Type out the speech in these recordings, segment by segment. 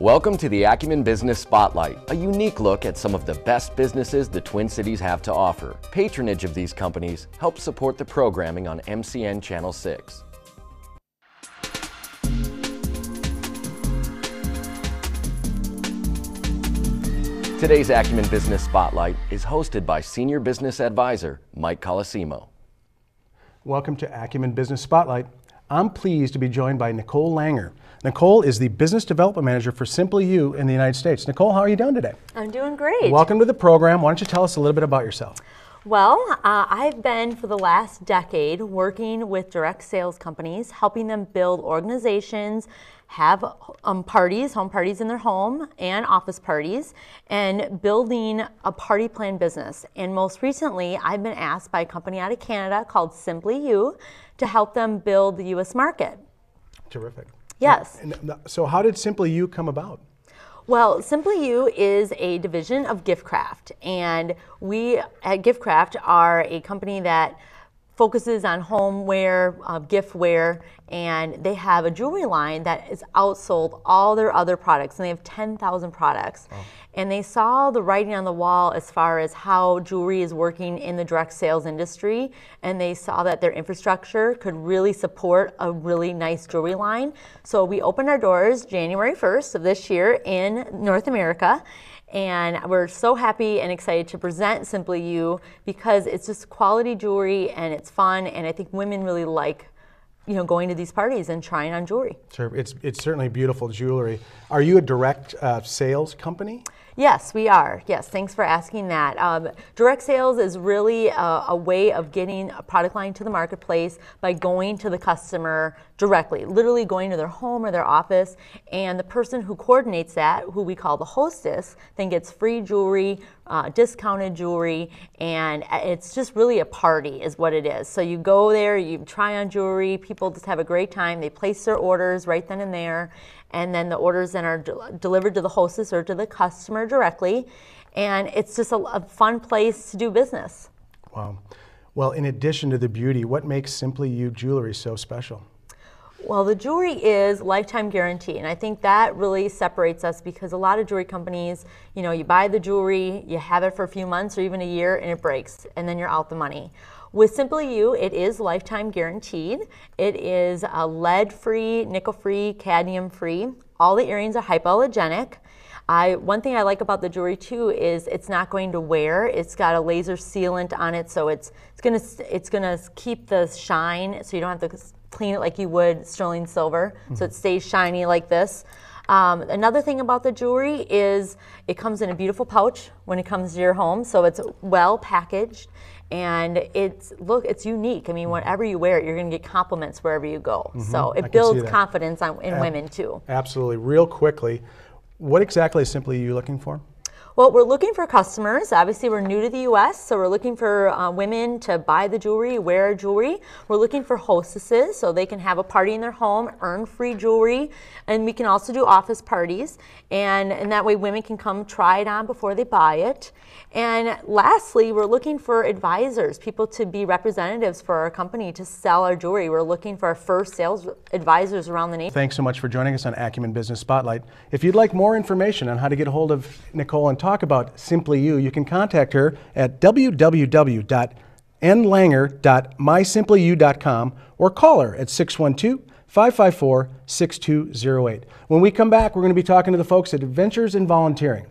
Welcome to the Acumen Business Spotlight, a unique look at some of the best businesses the Twin Cities have to offer. Patronage of these companies helps support the programming on MCN Channel 6. Today's Acumen Business Spotlight is hosted by Senior Business Advisor Mike Colosimo. Welcome to Acumen Business Spotlight. I'm pleased to be joined by Nicole Langer. Nicole is the Business Development Manager for Simply You in the United States. Nicole, how are you doing today? I'm doing great. Welcome to the program. Why don't you tell us a little bit about yourself? Well, I've been for the last decade working with direct sales companies, helping them build organizations, have home parties in their home and office parties, and building a party plan business. And most recently, I've been asked by a company out of Canada called Simply You to help them build the U.S. market. Terrific. Yes. So how did Simply You come about? Well, Simply You is a division of Giftcraft, and we at Giftcraft are a company that focuses on homeware, giftware, and they have a jewelry line that is outsold all their other products, and they have 10,000 products. Oh. And they saw the writing on the wall as far as how jewelry is working in the direct sales industry, and they saw that their infrastructure could really support a really nice jewelry line. So we opened our doors January 1st of this year in North America. And we're so happy and excited to present Simply You because it's just quality jewelry and it's fun, and I think women really like, going to these parties and trying on jewelry. Sure, it's certainly beautiful jewelry. Are you a direct sales company? Yes, we are. Yes, thanks for asking that. Direct sales is really a way of getting a product line to the marketplace by going to the customer directly, literally going to their home or their office, and the person who coordinates that, who we call the hostess, then gets free jewelry, discounted jewelry, and it's just really a party is what it is. So you go there, you try on jewelry, people just have a great time, they place their orders right then and there, and then the orders then are delivered to the hostess or to the customer directly, and it's just a fun place to do business. Wow. Well, in addition to the beauty, what makes Simply You jewelry so special? Well, the jewelry is lifetime guarantee, and I think that really separates us because a lot of jewelry companies, you buy the jewelry, you have it for a few months or even a year, and it breaks, and then you're out the money. With Simply You, it is lifetime guaranteed. It is lead-free, nickel-free, cadmium-free. All the earrings are hypoallergenic. One thing I like about the jewelry too is it's not going to wear. It's got a laser sealant on it, so it's gonna keep the shine, so you don't have to clean it like you would sterling silver. Mm-hmm. So it stays shiny like this. Another thing about the jewelry is it comes in a beautiful pouch when it comes to your home, so it's well packaged. And it's unique. I mean, whenever you wear it, you're going to get compliments wherever you go. Mm-hmm. So it builds confidence in women too. Absolutely. Real quickly, what exactly is Simply You looking for? Well, we're looking for customers. Obviously, we're new to the U.S., so we're looking for women to buy the jewelry, wear jewelry. We're looking for hostesses, so they can have a party in their home, earn free jewelry, and we can also do office parties. And that way, women can come try it on before they buy it. And lastly, we're looking for advisors, people to be representatives for our company to sell our jewelry. We're looking for our first sales advisors around the nation. Thanks so much for joining us on Acumen Business Spotlight. If you'd like more information on how to get a hold of Nicole and talk about Simply You, you can contact her at www.nlanger.mysimplyu.com or call her at 612-554-6208. When we come back, we're going to be talking to the folks at Adventures in Volunteering.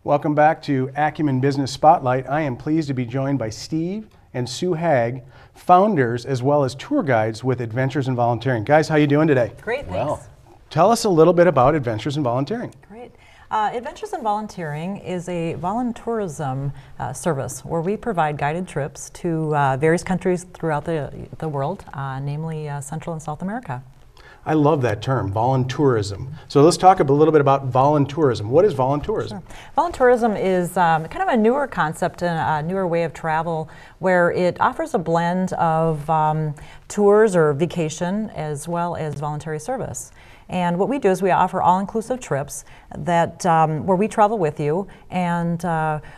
Welcome back to Acumen Business Spotlight. I am pleased to be joined by Steve and Sue Hage, founders as well as tour guides with Adventures in Volunteering. Guys, how are you doing today? Great, thanks. Well, tell us a little bit about Adventures in Volunteering. Great. Adventures in Volunteering is a voluntourism service where we provide guided trips to various countries throughout the world, namely Central and South America. I love that term, voluntourism. So let's talk a little bit about voluntourism. What is voluntourism? Sure. Voluntourism is kind of a newer concept and a newer way of travel where it offers a blend of tours or vacation as well as voluntary service. And what we do is we offer all-inclusive trips that where we travel with you, and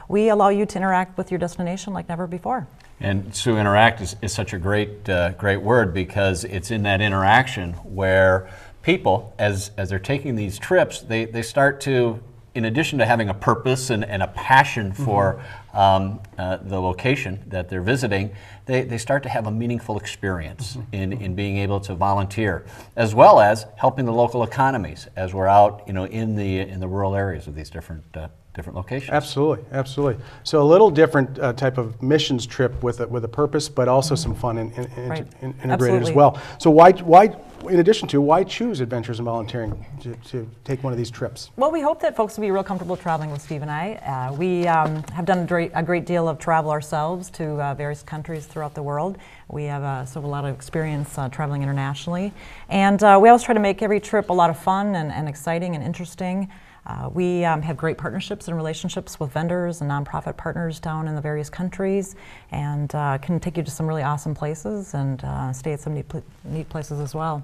we allow you to interact with your destination like never before. And Sue, interact is such a great word, because it's in that interaction where people, as they're taking these trips, they start to, in addition to having a purpose and a passion for the location that they're visiting, they start to have a meaningful experience in being able to volunteer, as well as helping the local economies as we're out, in the rural areas of these different locations. Absolutely, absolutely. So a little different type of missions trip with a purpose, but also some fun integrated as well. So why, in addition to, why choose Adventures in Volunteering to take one of these trips? Well, we hope that folks will be real comfortable traveling with Steve and I. We have done a great deal of travel ourselves to various countries throughout the world. We have a lot of experience traveling internationally, and we always try to make every trip a lot of fun and exciting and interesting. We have great partnerships and relationships with vendors and nonprofit partners down in the various countries, and can take you to some really awesome places and stay at some neat places as well.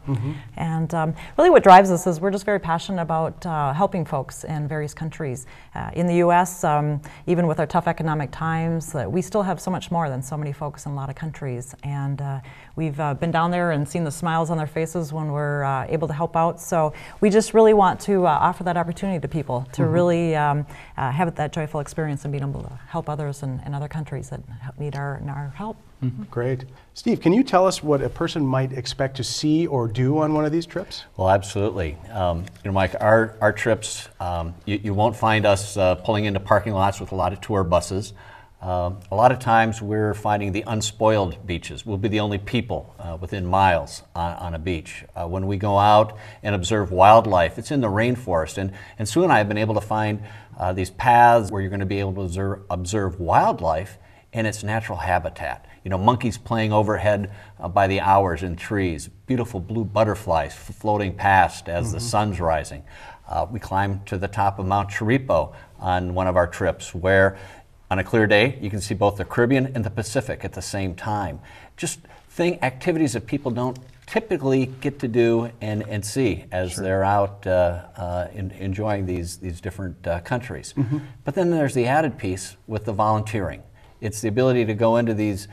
And really what drives us is we're just very passionate about helping folks in various countries. In the U.S., even with our tough economic times, we still have so much more than so many folks in a lot of countries. And we've been down there and seen the smiles on their faces when we're able to help out. So we just really want to offer that opportunity to people to really have that joyful experience and being able to help others in other countries that need our help. Great. Steve, can you tell us what a person might expect to see or do on one of these trips? Well, absolutely. Mike, our trips, you won't find us pulling into parking lots with a lot of tour buses. A lot of times we're finding the unspoiled beaches. We'll be the only people within miles on a beach. When we go out and observe wildlife, it's in the rainforest. And Sue and I have been able to find these paths where you're going to be able to observe wildlife in its natural habitat. Monkeys playing overhead by the hours in trees, beautiful blue butterflies floating past as the sun's rising. We climbed to the top of Mount Chiripo on one of our trips, where on a clear day, you can see both the Caribbean and the Pacific at the same time. Just activities that people don't typically get to do and see as they're out enjoying these different countries. But then there's the added piece with the volunteering. It's the ability to go into these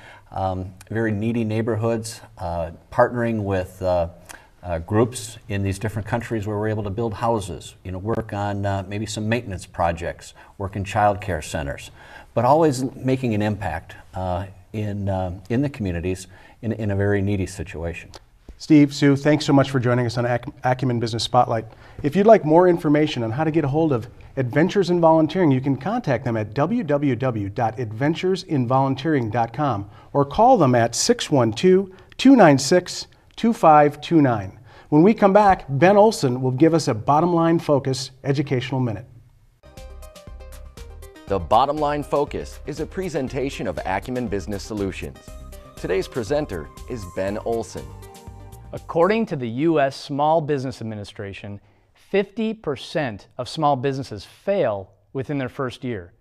very needy neighborhoods, partnering with groups in these different countries where we're able to build houses, work on maybe some maintenance projects, work in child care centers, but always making an impact in the communities in a very needy situation. Steve, Sue, thanks so much for joining us on Acumen Business Spotlight. If you'd like more information on how to get a hold of Adventures in Volunteering, you can contact them at www.adventuresinvolunteering.com or call them at 612-296-2529. When we come back, Ben Olson will give us a Bottom Line Focus Educational Minute. The Bottom Line Focus is a presentation of Acumen Business Solutions. Today's presenter is Ben Olson. According to the U.S. Small Business Administration, 50% of small businesses fail within their first year,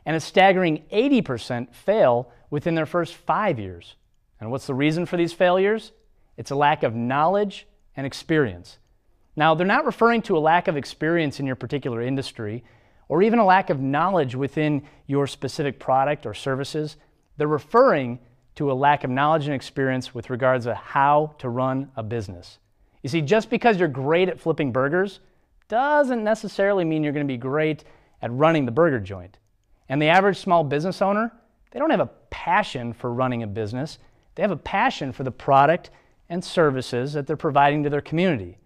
and a staggering 80% fail within their first 5 years. And what's the reason for these failures? It's a lack of knowledge and experience. Now, they're not referring to a lack of experience in your particular industry or even a lack of knowledge within your specific product or services. They're referring to a lack of knowledge and experience with regards to how to run a business. You see, just because you're great at flipping burgers doesn't necessarily mean you're going to be great at running the burger joint. And the average small business owner, they don't have a passion for running a business. They have a passion for the product and services that they're providing to their community.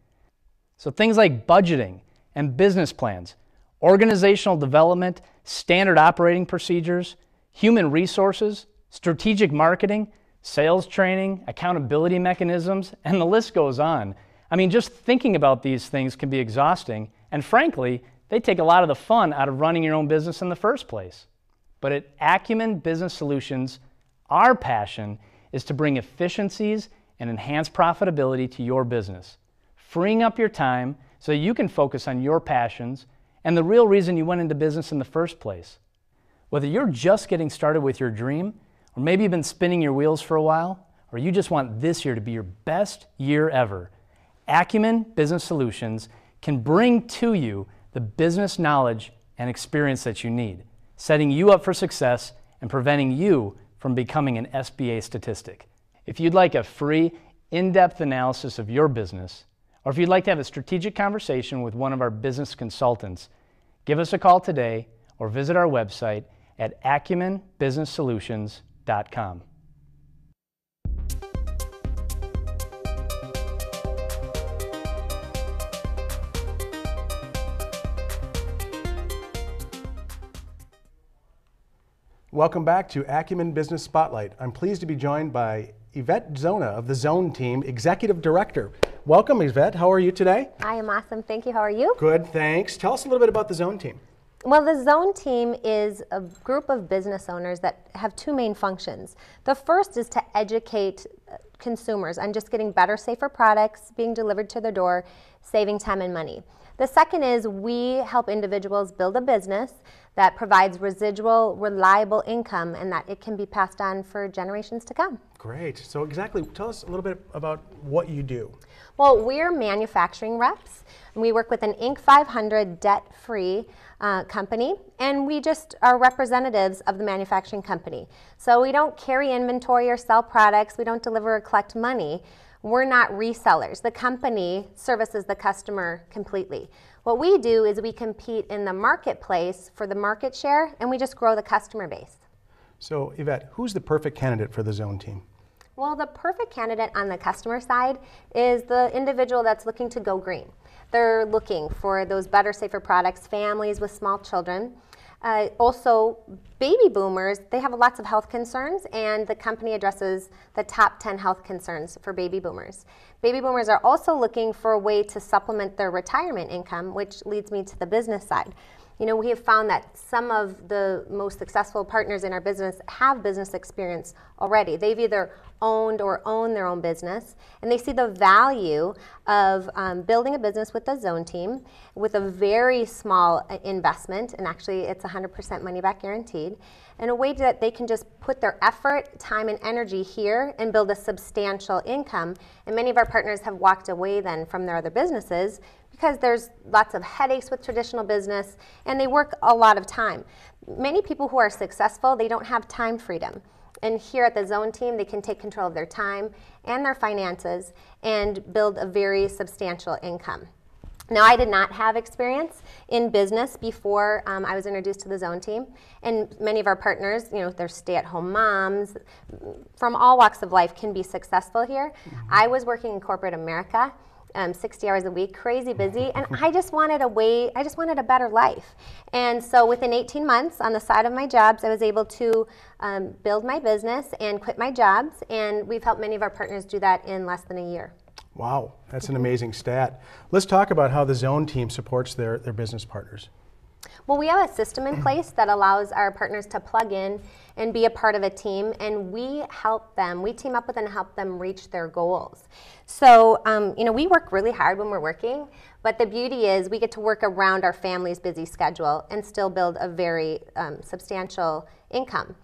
So things like budgeting and business plans, organizational development, standard operating procedures, human resources, strategic marketing, sales training, accountability mechanisms, and the list goes on. I mean, just thinking about these things can be exhausting, and frankly, they take a lot of the fun out of running your own business in the first place. But at Acumen Business Solutions, our passion is to bring efficiencies and enhance profitability to your business, freeing up your time so you can focus on your passions and the real reason you went into business in the first place. Whether you're just getting started with your dream, or maybe you've been spinning your wheels for a while, or you just want this year to be your best year ever, Acumen Business Solutions can bring to you the business knowledge and experience that you need, setting you up for success and preventing you from becoming an SBA statistic. If you'd like a free, in-depth analysis of your business, or if you'd like to have a strategic conversation with one of our business consultants, give us a call today or visit our website at acumenbusinesssolutions.com. Welcome back to Acumen Business Spotlight. I'm pleased to be joined by Yvette Zona of the Zone team, Executive Director. Welcome, Yvette. How are you today? I am awesome. Thank you. How are you? Good, thanks. Tell us a little bit about the Zone team. Well, the Zone team is a group of business owners that have two main functions. The first is to educate consumers on just getting better, safer products being delivered to their door, saving time and money. The second is we help individuals build a business that provides residual, reliable income and that it can be passed on for generations to come. Great. So exactly, tell us a little bit about what you do. Well, we're manufacturing reps, and we work with an Inc. 500 debt-free company, and we just are representatives of the manufacturing company. So we don't carry inventory or sell products, we don't deliver or collect money. We're not resellers. The company services the customer completely. What we do is we compete in the marketplace for the market share, and we just grow the customer base. So Yvette, who's the perfect candidate for the Zone team? Well, the perfect candidate on the customer side is the individual that's looking to go green. They're looking for those better, safer products, families with small children. Also, baby boomers, they have lots of health concerns, and the company addresses the top 10 health concerns for baby boomers. Baby boomers are also looking for a way to supplement their retirement income, which leads me to the business side. You know, we have found that some of the most successful partners in our business have business experience already. They've either owned or own their own business, and they see the value of building a business with the Zone team with a very small investment, and actually it's 100% money back guaranteed, in a way that they can just put their effort, time, and energy here and build a substantial income. And many of our partners have walked away then from their other businesses because there's lots of headaches with traditional business, and they work a lot of time. Many people who are successful, they don't have time freedom. And here at the Zone team, they can take control of their time and their finances and build a very substantial income. Now, I did not have experience in business before I was introduced to the Zone team. And many of our partners, you know, they're stay-at-home moms from all walks of life can be successful here. I was working in corporate America. 60 hours a week, crazy busy, and I just wanted a better life. And so within 18 months, on the side of my jobs, I was able to build my business and quit my jobs, and we've helped many of our partners do that in less than a year. Wow, that's an amazing stat. Let's talk about how the Zone team supports their business partners. Well, we have a system in place that allows our partners to plug in and be a part of a team, and we help them. We team up with them and help them reach their goals. So, you know, we work really hard when we're working, but the beauty is we get to work around our family's busy schedule and still build a very substantial income.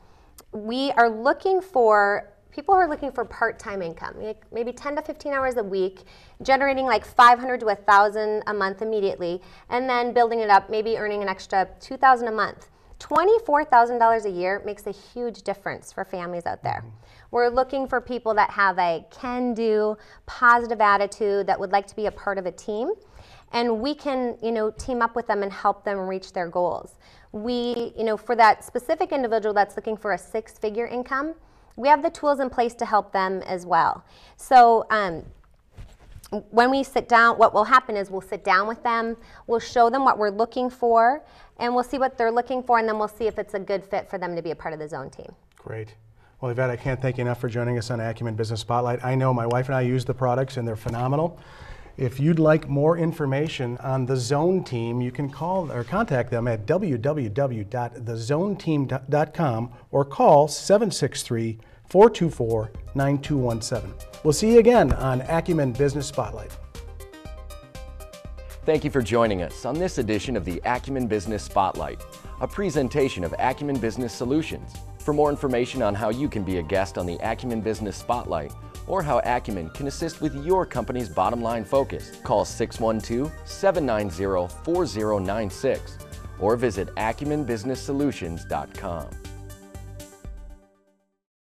We are looking for people who are looking for part-time income, maybe 10 to 15 hours a week, generating like 500 to 1,000 a month immediately, and then building it up, maybe earning an extra 2,000 a month. $24,000 a year makes a huge difference for families out there. We're looking for people that have a can-do, positive attitude, that would like to be a part of a team, and we can, you know, team up with them and help them reach their goals. We, you know, for that specific individual that's looking for a six-figure income, we have the tools in place to help them as well. So when we sit down, what will happen is we'll sit down with them, we'll show them what we're looking for, and we'll see what they're looking for, and then we'll see if it's a good fit for them to be a part of the Zone team. Great. Well, Yvette, I can't thank you enough for joining us on Acumen Business Spotlight. I know my wife and I use the products, and they're phenomenal. If you'd like more information on the Zone team, you can call or contact them at www.thezoneteam.com or call 763-424-9217. We'll see you again on Acumen Business Spotlight. Thank you for joining us on this edition of the Acumen Business Spotlight, a presentation of Acumen Business Solutions. For more information on how you can be a guest on the Acumen Business Spotlight or how Acumen can assist with your company's bottom line focus, call 612-790-4096 or visit acumenbusinesssolutions.com.